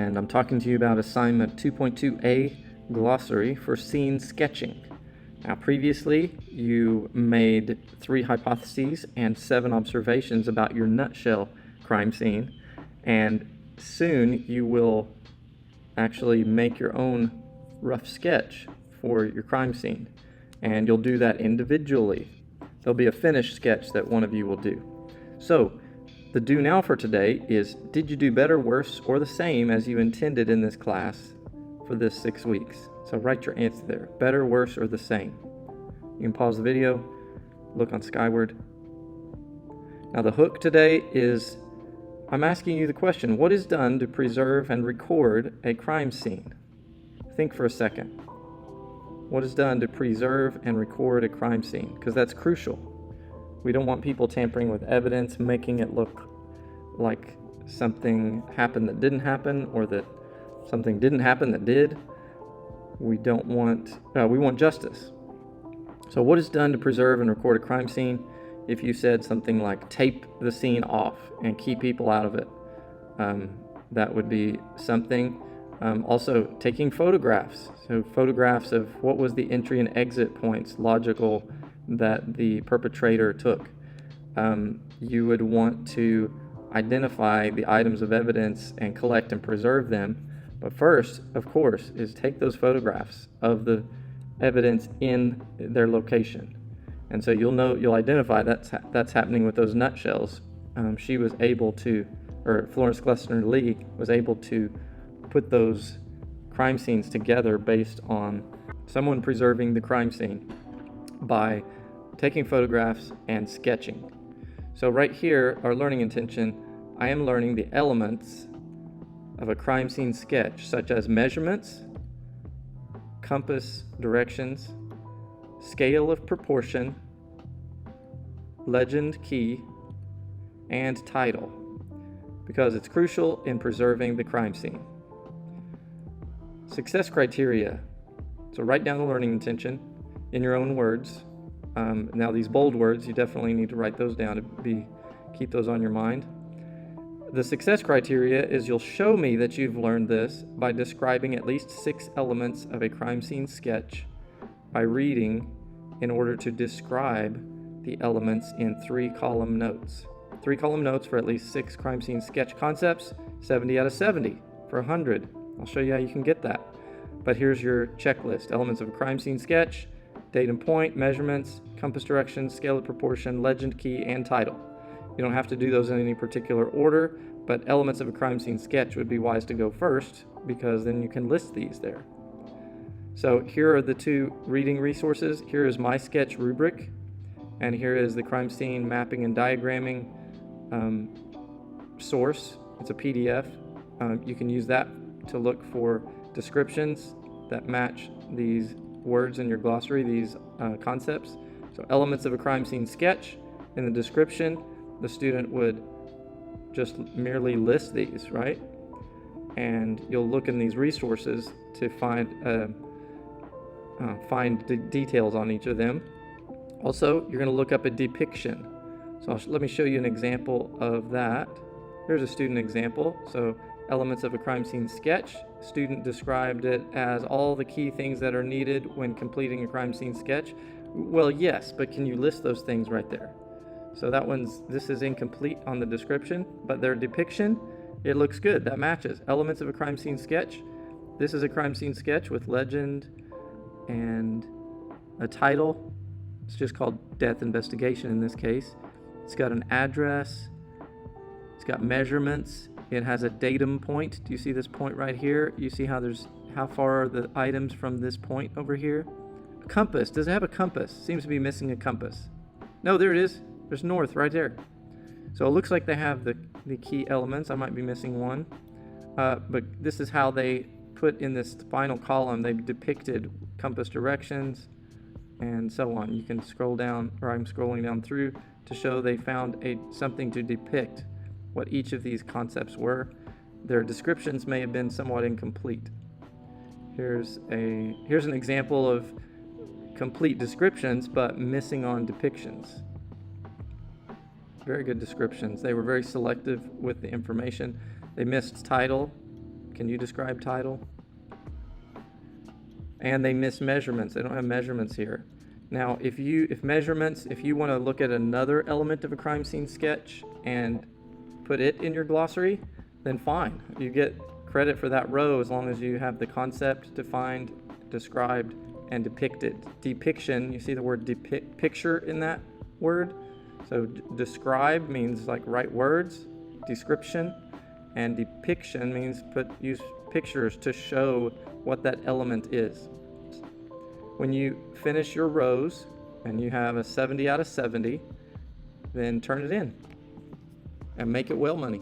And I'm talking to you about assignment 2.2a, Glossary for scene sketching. Now, previously, you made 3 hypotheses and 7 observations about your nutshell crime scene, and soon you will actually make your own rough sketch for your crime scene, and you'll do that individually. There'll be a finished sketch that one of you will do. So, the do now for today is, did you do better, worse, or the same as you intended in this class for this 6 weeks? So write your answer there, better, worse, or the same. You can pause the video, look on Skyward. Now the hook today is, I'm asking you the question, what is done to preserve and record a crime scene? Think for a second. What is done to preserve and record a crime scene? Because that's crucial. We don't want people tampering with evidence, making it look like something happened that didn't happen, or that something didn't happen that did. We want justice. So what is done to preserve and record a crime scene? If you said something like tape the scene off and keep people out of it, that would be something. Also taking photographs. So photographs of what was the entry and exit points, logical, that the perpetrator took. You would want to identify the items of evidence and collect and preserve them. But first, of course, is take those photographs of the evidence in their location. And so you'll identify that's happening with those nutshells. She was able to, or Florence Glessner Lee was able to put those crime scenes together based on someone preserving the crime scene by taking photographs and sketching. So right here, our learning intention, I am learning the elements of a crime scene sketch, such as measurements, compass directions, scale of proportion, legend key, and title, because it's crucial in preserving the crime scene. Success criteria. So write down the learning intention in your own words. Now these bold words, you definitely need to write those down to keep those on your mind. The success criteria is, you'll show me that you've learned this by describing at least 6 elements of a crime scene sketch by reading in order to describe the elements in 3-column notes. 3-column notes for at least 6 crime scene sketch concepts, 70 out of 70 for 100. I'll show you how you can get that. But here's your checklist. Elements of a crime scene sketch: date and point, measurements, compass directions, scale of proportion, legend key, and title. You don't have to do those in any particular order, but elements of a crime scene sketch would be wise to go first, because then you can list these there. So here are the 2 reading resources. Here is my sketch rubric, and here is the crime scene mapping and diagramming source. It's a PDF. You can use that to look for descriptions that match these words in your glossary, these concepts. So elements of a crime scene sketch. In the description, the student would just merely list these, right? And you'll look in these resources to find the details on each of them. Also, you're going to look up a depiction. So let me show you an example of that. Here's a student example. So elements of a crime scene sketch. Student described it as all the key things that are needed when completing a crime scene sketch. Well, yes, but can you list those things right there? So this is incomplete on the description, but their depiction, it looks good. That matches. Elements of a crime scene sketch. This is a crime scene sketch with legend and a title. It's just called Death Investigation in this case. It's got an address. It's got measurements. It has a datum point. Do you see this point right here? You see how far are the items from this point over here? A compass. Does it have a compass? Seems to be missing a compass. No, there it is. There's north right there. So it looks like they have the key elements. I might be missing one. But this is how they put in this final column. They've depicted compass directions and so on. You can scroll down, or I'm scrolling down through to show they found something to depict what each of these concepts were. Their descriptions may have been somewhat incomplete. Here's an example of complete descriptions but missing on depictions. Very good descriptions. They were very selective with the information. They missed title, Can you describe title? And they miss measurements. They don't have measurements here. Now, if you want to look at another element of a crime scene sketch and put it in your glossary, then fine. You get credit for that row as long as you have the concept defined, described, and depicted. Depiction, you see the word picture in that word? So describe means like write words, description, and depiction means use pictures to show what that element is. When you finish your rows and you have a 70 out of 70, then turn it in and make it well money.